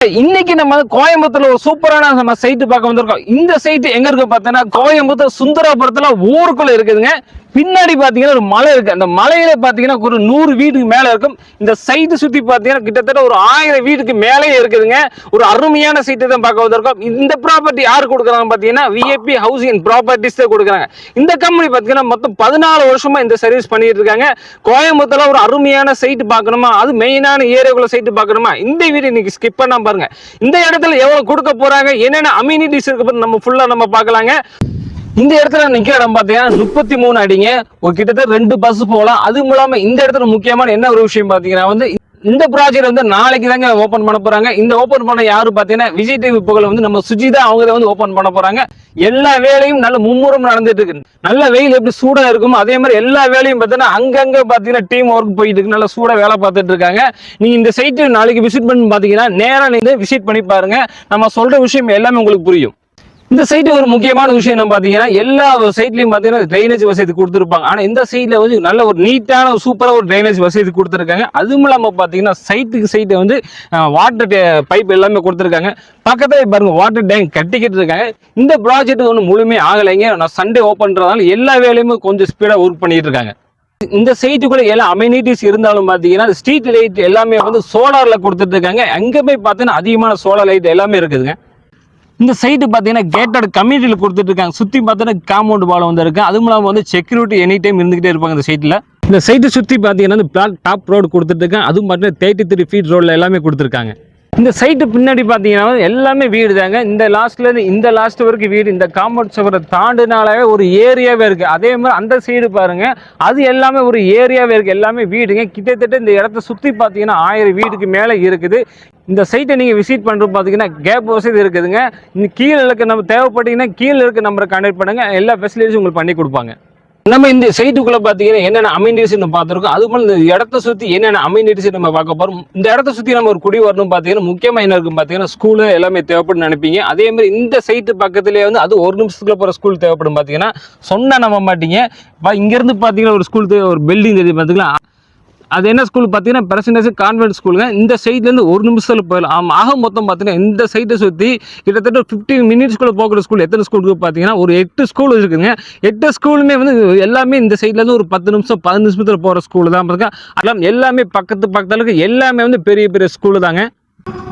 இன்னைக்கு நம்ம கோயம்புத்தூர்ல ஒரு சூப்பரான நம்ம சைட்டு பார்க்க வந்திருக்கோம். இந்த சைட்டு எங்க இருக்கு பார்த்தீங்கன்னா கோயம்புத்தூர் சுந்தராபுரத்துல ஊருக்குள்ள இருக்குதுங்க. பின்னாடி பாத்தீங்கன்னா ஒரு மலை இருக்கு. அந்த மலையில பாத்தீங்கன்னா ஒரு 100 வீட்டுக்கு மேல இருக்கும். இந்த சைட்டு சுத்தி பாத்தீங்கன்னா கிட்டத்தட்ட ஒரு 1000 வீட்டுக்கு மேலே இருக்குதுங்க. ஒரு அருமையான சைட்டு தான் பார்க்க வந்திருக்கோம். இந்த ப்ராப்பர்ட்டி யாரு கொடுக்குறாங்க பாத்தீங்கன்னா விஐபி ஹவுசிங் அண்ட் ப்ராப்பர்ட்டிஸ் தான் கொடுக்குறாங்க. இந்த கம்பெனி பாத்தீங்கன்னா மொத்தம் 14 வருஷமா இந்த சர்வீஸ் பண்ணிட்டு இருக்காங்க. கோயம்புத்தூர்ல ஒரு அருமையான சைட்டு பார்க்கணுமா, அது மெயினான ஏரியாக்குள்ள சைட்டு பார்க்கணுமா, இந்த வீடியோ இன்னைக்கு ஸ்கிப் பண்ணாம பாருங்க. இந்த இடத்துல எவ்வளவு கொடுக்க போறாங்க, என்னென்ன அம்யூனிட்டிஸ் இருக்கு நம்ம ஃபுல்லா நம்ம பார்க்கலாங்க. இந்த இடத்துல நிக்கிற இடம் பாத்தீங்கன்னா 33 அடிங்க. ஒரு கிட்டத்தட்ட 2 பஸ் போகலாம். அது மூலமா இந்த இடத்துல முக்கியமான என்ன ஒரு விஷயம் பாத்தீங்கன்னா இந்த ப்ராஜெக்ட் நாளைக்கு தாங்க ஓபன் பண்ண போறாங்க. இந்த ஓபன் பண்ண யாரு பாத்தீங்கன்னா விஜய் டிவி புகழ் நம்ம சுஜிதா அவங்க ஓபன் பண்ண போறாங்க. எல்லா வேலையும் நல்ல மும்முரம் நடந்துட்டு இருக்கு. நல்ல வெயில் எப்படி சூடா இருக்கும் அதே மாதிரி எல்லா வேலையும் பாத்தீங்கன்னா அங்கங்க பாத்தீங்கன்னா டீம் ஒர்க் போயிட்டு இருக்கு. நல்ல சூடா வேலை பார்த்துட்டு இருக்காங்க. நீங்க இந்த சைட்டு நாளைக்கு விசிட் பண்ணி பாத்தீங்கன்னா நேரா நீங்க விசிட் பண்ணி பாருங்க. நம்ம சொல்ற விஷயம் எல்லாமே உங்களுக்கு புரியும். இந்த சைட்டு ஒரு முக்கியமான விஷயம் என்ன பாத்தீங்கன்னா எல்லா சைட்லயும் பாத்தீங்கன்னா ட்ரைனேஜ் வசதி கொடுத்துருப்பாங்க. ஆனா இந்த சைட்ல நல்ல ஒரு நீட்டான சூப்பரா ஒரு ட்ரைனேஜ் வசதி கொடுத்துருக்காங்க. அதுவும் இல்லாம பாத்தீங்கன்னா சைட்டு வாட்டர் பைப் எல்லாமே கொடுத்துருக்காங்க. பக்கத்துல பாருங்க வாட்டர் டேங்க் கட்டிக்கிட்டு இருக்காங்க. இந்த ப்ராஜெக்ட் முழுமையாக ஆகலைங்க. நான் சண்டே ஓபன் பண்றதுனால எல்லா வேலையுமே கொஞ்சம் ஸ்பீடா ஒர்க் பண்ணிட்டு இருக்காங்க. இந்த சைட்டுக்குள்ள எல்லா அம்யூனிட்டிஸ் இருந்தாலும் பாத்தீங்கன்னா ஸ்ட்ரீட் லைட் எல்லாமே சோலார்ல கொடுத்துட்டு இருக்காங்க. அங்க போய் பாத்தீங்கன்னா அதிகமான சோலார் லைட் எல்லாமே இருக்குதுங்க. இந்த சைட்டு பார்த்தீங்கன்னா கேட்டட் கம்யூனிட்டியில் கொடுத்துட்டு இருக்காங்க. சுற்றி பார்த்தீங்கன்னா காம்பவுண்ட் வால் இருக்கு. அது மூலமாக செக்யூரிட்டி எனி டைம் இருந்துகிட்டே இருப்பாங்க. இந்த சைட்டில் இந்த சைட்டை சுற்றி பார்த்தீங்கன்னா பிளாட் டாப் ரோடு கொடுத்துட்டு இருக்காங்க. அதுவும் பார்த்தீங்கன்னா 33 ஃபீட் ரோடில் எல்லாமே கொடுத்துருக்காங்க. இந்த சைட்டு பின்னாடி பார்த்தீங்கன்னா எல்லாமே வீடு தாங்க. இந்த லாஸ்ட்லேருந்து இந்த லாஸ்ட் வரைக்கும் வீடு. இந்த காம்பவுண்ட் சுவரை தாண்டினாலே ஒரு ஏரியாவே இருக்கு. அதே மாதிரி அந்த சைடு பாருங்க, அது எல்லாமே ஒரு ஏரியாவே இருக்கு. எல்லாமே வீடுங்க. கிட்டத்தட்ட இந்த இடத்த சுற்றி பார்த்தீங்கன்னா 1000 வீட்டுக்கு மேலே இருக்குது. இந்த சைட்டை நீங்கள் விசிட் பண்ணுறது பார்த்தீங்கன்னா கேப் வசதி இருக்குதுங்க. இந்த கீழே இருக்க நம்ம தேவைப்பட்டீங்கன்னா கீழே இருக்க நம்பரை கான்டாக்ட் பண்ணுங்க. எல்லா ஃபெசிலிட்டிஸும் உங்களுக்கு பண்ணி கொடுப்பாங்க. நம்ம இந்த சைட்டுக்குள்ள பாத்தீங்கன்னா என்னென்ன அம்யூனிட்டிஸ் நம்ம பார்த்துருக்கோம். அது போல இந்த இடத்த சுத்தி என்னென்ன அம்யூனிட்டிஸ் நம்ம பார்க்க போறோம். இந்த இடத்த சுத்தி நம்ம ஒரு குடி வரணும் பாத்தீங்கன்னா முக்கியமா என்ன இருக்கும் பாத்தீங்கன்னா ஸ்கூலு எல்லாமே தேவைப்படும் நினைப்பீங்க. அதே மாதிரி இந்த சைட்டு பக்கத்திலே அது 1 நிமிஷத்துக்குள்ள போற ஸ்கூல் தேவைப்படும் பாத்தீங்கன்னா சொன்னா நம்ப மாட்டீங்க. இங்க இருந்து பாத்தீங்கன்னா ஒரு ஸ்கூல் ஒரு பில்டிங் தெரியும் பாத்தீங்களா, அது என்ன ஸ்கூல் பார்த்தீங்கன்னா பிரசன்டேஜ் கான்வென்ட் ஸ்கூலுங்க. இந்த சைட்லேருந்து 1 நிமிஷத்தில் போயிடலாம். ஆக மொத்தம் பார்த்தீங்கன்னா இந்த சைட்டை சுற்றி கிட்டத்தட்ட 15 மினிட்ஸ்குள்ளே போகிற ஸ்கூல் எத்தனை ஸ்கூலுக்கு பார்த்தீங்கன்னா ஒரு 8 ஸ்கூல் இருக்குதுங்க. 8 ஸ்கூலுமே எல்லாமே இந்த சைட்லேருந்து ஒரு 10 நிமிஷம் 15 நிமிஷத்தில் போகிற ஸ்கூல் தான் பாருங்க. அதெல்லாம் எல்லாமே பக்கத்துல எல்லாமே பெரிய பெரிய ஸ்கூலு தாங்க.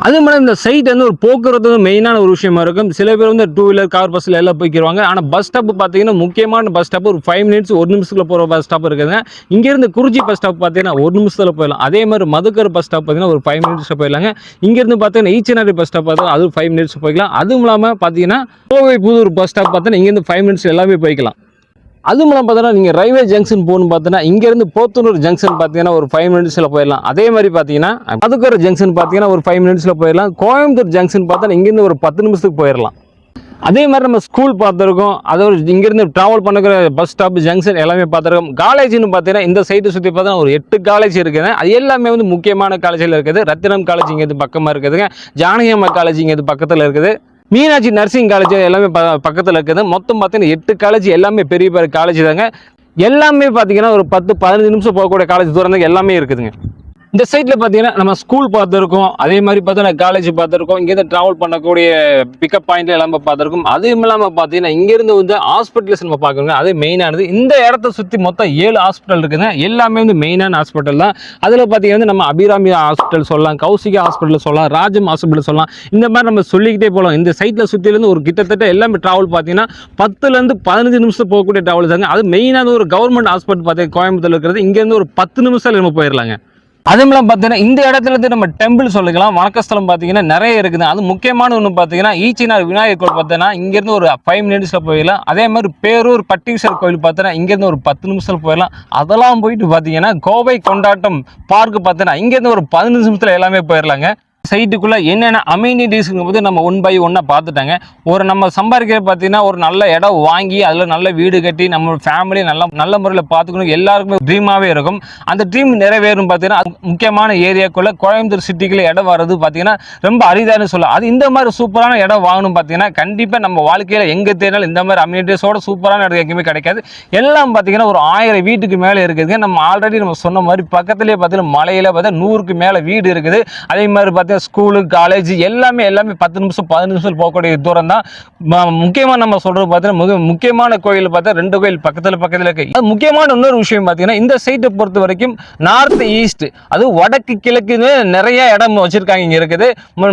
அது மாதிரி இந்த சைட் ஒரு போக்குவரத்து மெயினான ஒரு விஷயமா இருக்கும். சில பேர் 2 வீலர் கார் பஸ்ல எல்லாம் போய்க்கிடுவாங்க. ஆனால் பஸ் ஸ்டாப் பார்த்தீங்கன்னா முக்கியமான பஸ் ஸ்டாப் ஒரு 5 மினிட்ஸ் 1 நிமிஷத்துல போகிற பஸ் ஸ்டாப் இருக்குதுங்க. இங்கேருந்து குறிச்சி பஸ் ஸ்டாப் பார்த்தீங்கன்னா 1 நிமிஷத்தில் போயிடலாம். அதே மாதிரி மதுக்கர் பஸ் ஸ்டாப் பார்த்தீங்கன்னா ஒரு 5 மினிட்ஸில் போயிடலாங்க. இங்கேருந்து பார்த்தீங்கன்னா ஈச்சனாரி பஸ் ஸ்டாப் பார்த்தீங்கன்னா அது 5 மினிட்ஸ் போய்க்கலாம். அதுவும் இல்லாமல் பார்த்தீங்கன்னா கோவை புதூர் பஸ் ஸ்டாப் பார்த்தீங்கன்னா இங்கேருந்து 5 மினிட்ஸ் எல்லாமே போய்க்கலாம். அது மூலம் பார்த்தீங்கன்னா நீங்கள் ரயில்வே ஜங்ஷன் போகணும் பார்த்தீங்கன்னா இங்கேருந்து போத்தனூர் ஜங்ஷன் பார்த்தீங்கன்னா ஒரு 5 மினிட்ஸில் போயிடலாம். அதே மாதிரி பார்த்தீங்கன்னா மதுக்கர் ஜங்ஷன் பார்த்தீங்கன்னா ஒரு 5 மினிட்ஸில் போயிடலாம். கோயம்புத்தூர் ஜங்ஷன் பார்த்தா இங்கேருந்து ஒரு 10 நிமிஷத்துக்கு போயிடலாம். அதே மாதிரி நம்ம ஸ்கூல் பார்த்துருக்கோம். அதோட இங்கேருந்து ட்ராவல் பண்ணுற பஸ் ஸ்டாப் ஜங்ஷன் எல்லாமே பார்த்துருக்கோம். காலேஜ்னு பார்த்தீங்கன்னா இந்த சைட்டை சுற்றி பார்த்தீங்கன்னா ஒரு 8 காலேஜ் இருக்குதுங்க. அது எல்லாமே முக்கியமான காலேஜில் இருக்குது. ரத்தினம் காலேஜ் இங்கே பக்கமாக இருக்குதுங்க. ஜானகி அம்மா காலேஜ் இங்கே பக்கத்தில் இருக்குது. மீனாட்சி நர்சிங் காலேஜ் எல்லாமே பக்கத்தில் இருக்குது. மொத்தம் பார்த்தீங்கன்னா 8 காலேஜ் எல்லாமே பெரிய பெரிய காலேஜ் தாங்க. எல்லாமே பார்த்தீங்கன்னா ஒரு 10-15 நிமிஷம் போகக்கூடிய காலேஜ் தூரம் எல்லாமே இருக்குதுங்க. இந்த சைட்ல பார்த்தீங்கன்னா நம்ம ஸ்கூல் பார்த்துருக்கோம். அதே மாதிரி பார்த்தீங்கன்னா காலேஜ் பார்த்துருக்கோம். இங்கேருந்து ட்ராவல் பண்ணக்கூடிய பிக்கப் பாயிண்ட் எல்லாமே பார்த்துருக்கோம். அதுவும் இல்லாமல் பார்த்தீங்கன்னா இங்கேருந்து ஹாஸ்பிட்டல்ஸ் நம்ம பார்க்கணுங்க. அது மெயினானது. இந்த இடத்த சுற்றி மொத்தம் 7 ஹாஸ்பிட்டல் இருக்குதுங்க. எல்லாமே மெயினான ஹாஸ்பிட்டல் தான். அதில் பார்த்தீங்கன்னா நம்ம அபிராமி ஹாஸ்பிட்டல் சொல்லலாம், கௌசிகா ஹாஸ்பிட்டல் சொல்லலாம், ராஜம் ஹாஸ்பிட்டல் சொல்லலாம். இந்த மாதிரி நம்ம சொல்லிக்கிட்டே போகலாம். இந்த சைட்டில் சுற்றிலேருந்து ஒரு கிட்டத்தட்ட எல்லாமே ட்ராவல் பார்த்தீங்கன்னா 10லேருந்து 15 நிமிஷம் போகக்கூடிய ட்ராவல் தாங்க. அது மெயினான ஒரு கவர்மெண்ட் ஹாஸ்பிட்டல் பார்த்தீங்கன்னா கோயம்புத்தூர் இருக்கிறது. இங்கேருந்து ஒரு 10 நிமிஷத்தில் நம்ம போயிடலாங்க. அதுமெல்லாம் பார்த்தீங்கன்னா இந்த இடத்துல இருந்து நம்ம டெம்பிள் சொல்லிக்கலாம். வணக்கஸ்தலம் பார்த்தீங்கன்னா நிறைய இருக்குது. அது முக்கியமான ஒன்று பார்த்தீங்கன்னா ஈச்சினார் விநாயகர் கோயில் பார்த்தீங்கன்னா இங்கேருந்து ஒரு 5 மினிட்ஸில் போயிடலாம். அதே மாதிரி பேரூர் பட்டீஸ்வரர் கோயில் பார்த்தீங்கன்னா இங்கேருந்து ஒரு 10 நிமிஷத்தில் போயிடலாம். அதெல்லாம் போயிட்டு பார்த்தீங்கன்னா கோவை கொண்டாட்டம் பார்க் பார்த்தீங்கன்னா இங்கேருந்து ஒரு 15 நிமிஷத்தில் எல்லாமே போயிடலாங்க. சைட்டுக்குள்ள என்னென்ன அம்யூனிட்டிஸ்ங்கும் போது நம்ம 1 by 1 பார்த்துட்டாங்க. ஒரு நம்ம சம்பாதிக்கிற பார்த்தீங்கன்னா ஒரு நல்ல இடம் வாங்கி அதில் நல்ல வீடு கட்டி நம்ம ஃபேமிலி நல்ல முறையில் பார்த்துக்கணும் எல்லாருக்குமே ட்ரீமாகவே இருக்கும். அந்த ட்ரீம் நிறைவேறும் பார்த்தீங்கன்னா முக்கியமான ஏரியாக்குள்ள கோயம்புத்தூர் சிட்டிக்குள்ள இடம் வர்றது பார்த்தீங்கன்னா ரொம்ப அரிதான்னு சொல்லலாம். அது இந்த மாதிரி சூப்பரான இடம் வாங்கணும் பார்த்தீங்கன்னா கண்டிப்பாக நம்ம வாழ்க்கையில் எங்கே தேடினாலும் இந்த மாதிரி அம்யூனிட்டிஸோட சூப்பரான இடம் எங்கேயுமே கிடைக்காது. எல்லாம் பார்த்தீங்கன்னா ஒரு 1000 வீட்டுக்கு மேலே இருக்குதுங்க. நம்ம ஆல்ரெடி நம்ம சொன்ன மாதிரி பக்கத்துலேயே பார்த்தீங்கன்னா மலையில் பார்த்தா 100க்கு மேலே வீடு இருக்குது. அதே மாதிரி பார்த்தீங்கன்னா ஸ்கூலு காலேஜ் எல்லாமே 10 நிமிஷம் 15 நிமிஷம் போகக்கூடிய தூரம் தான். முக்கியமாக நம்ம சொல்றது பார்த்தீங்கன்னா முக்கியமான கோயில் பார்த்தா 2 கோயில் பக்கத்தில் இருக்கு. அது முக்கியமான இன்னொரு விஷயம் பார்த்தீங்கன்னா இந்த சைட்டை பொறுத்த வரைக்கும் நார்த் ஈஸ்ட், அது வடக்கு கிழக்குன்னு நிறைய இடம் வச்சிருக்காங்க. இங்கே இருக்குது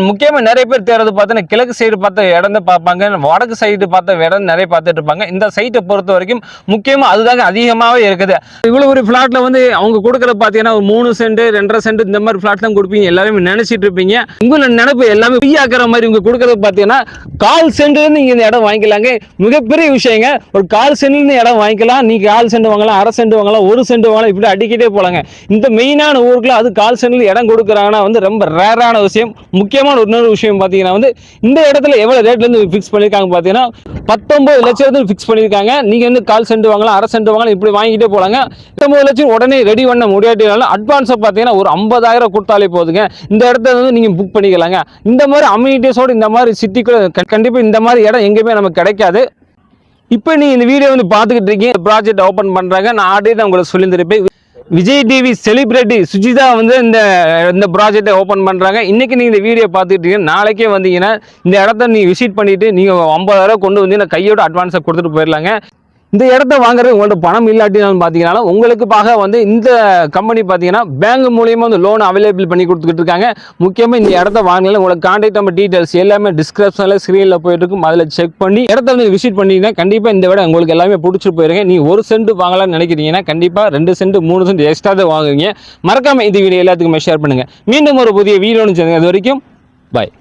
முக்கியமாக நிறைய பேர் தேர்றது பார்த்தீங்கன்னா கிழக்கு சைடு பார்த்த இடம் தான் பார்ப்பாங்க, வடக்கு சைடு பார்த்த இடம் நிறைய பார்த்துட்டு இருப்பாங்க. இந்த சைட்டை பொறுத்த வரைக்கும் முக்கியமாக அதுதாங்க அதிகமாகவே இருக்குது. இவ்வளோ ஒரு ஃபிளாட்ல வந்து அவங்க கொடுக்குறது பார்த்தீங்கன்னா 3 சென்ட் 2.5 சென்ட் இந்த மாதிரி ஃபிளாட் தான் கொடுப்பீங்க எல்லாருமே நினைச்சிட்டு இருப்பீங்க. உங்களோட நினைப்பு எல்லாமே பொய்யாக்குற மாதிரி இவங்க கொடுக்கறது பார்த்தீங்கன்னா 1/4 சென்ட் நீங்க இந்த இடம் வாங்கிக்கலாங்க. மிகப்பெரிய விஷயங்க. ஒரு 1/4 சென்ட் இடம் வாங்கிக்கலாம். நீங்க 1/4 சென்ட் வாங்கலாம், 1/2 சென்ட் வாங்கலாம், 1 சென்ட் வாங்கலாம், இப்படி அடிக்கிட்டே போலாங்க. இந்த மெயினான ஊருக்குள்ள அது 1/4 சென்ட் இடம் கொடுக்குறாங்கன்னா வந்து ரொம்ப ரேரான விஷயம். முக்கியமான இன்னொரு விஷயம் பார்த்தீங்கன்னா வந்து இந்த இடத்துல எவ்வளவு ரேட்ல இருந்து ஃபிக்ஸ் பண்ணிருக்காங்க பார்த்தீங்கன்னா 19 லட்சம் ஃபிக்ஸ் பண்ணிருக்காங்க. நீங்க வந்து 1/4 சென்ட் வாங்கலாம், 1/2 சென்ட் வாங்கலாம், இப்படி வாங்கிட்டே போலாங்க. 19 லட்சம் உடனே ரெடி பண்ண முடியாட்டினாலும் அட்வான்ஸா பார்த்தீங்கன்னா ஒரு 50,000 கொடுத்தாலே போதுங்க. இந்த இடத்த வந்து நீங்க புக் பண்ணிக்கலாங்க. இந்த மாதிரி அம்யூனிட்டிஸோட இந்த மாதிரி சிட்டிக்குள்ள கண்டிப்பா இந்த மாதிரி இடம் எங்கேயுமே நமக்கு கிடைக்காது. இப்போ நீ இந்த வீடியோ வந்து பார்த்துக்கிட்டு இருக்கீங்க, ப்ராஜெக்ட் ஓப்பன் பண்றாங்க. நான் ஆல்ரெடி தான் உங்களுக்கு சொல்லியிருந்திருப்பேன். விஜய் டிவி செலிபிரிட்டி சுஜிதா வந்து இந்த ப்ராஜெக்டை ஓப்பன் பண்றாங்க. இன்னைக்கு நீங்க இந்த வீடியோ பார்த்துட்டு இருக்கீங்க, நாளைக்கே வந்தீங்கன்னா இந்த இடத்த நீ விசிட் பண்ணிட்டு நீங்க 50,000 கொண்டு வந்து கையோட அட்வான்ஸை கொடுத்துட்டு போயிடலாங்க. இந்த இடத்த வாங்குறது உங்கள்ட்ட பணம் இல்லாட்டினாலும் பார்த்தீங்கன்னா உங்களுக்காக வந்து இந்த கம்பெனி பார்த்தீங்கன்னா பேங்க் மூலியமாக வந்து லோன் அவைலபிள் பண்ணி கொடுத்துக்கிட்டு இருக்காங்க. முக்கியமாக இந்த இடத்த வாங்கலாம். உங்களுக்கு கான்டாக்ட் நம்பர் டீட்டெயில்ஸ் எல்லாமே டிஸ்கிரிப்ஷனில் ஸ்க்ரீனில் போயிட்டு இருக்கும். அதில் செக் பண்ணி இடத்த வந்து விசிட் பண்ணிங்கன்னா கண்டிப்பாக இந்த விட உங்களுக்கு எல்லாமே பிடிச்சிட்டு போயிருங்க. நீ 1 சென்ட் வாங்கலாம்னு நினைக்கிறீங்கன்னா கண்டிப்பாக 2 சென்ட் 3 சென்ட் எக்ஸ்ட்ரா தான் வாங்குவீங்க. மறக்காம இந்த வீடியோ எல்லாத்துக்குமே ஷேர் பண்ணுங்க. மீண்டும் ஒரு புதிய வீடியோன்னு சொல்லுங்க. அது வரைக்கும் பாய்.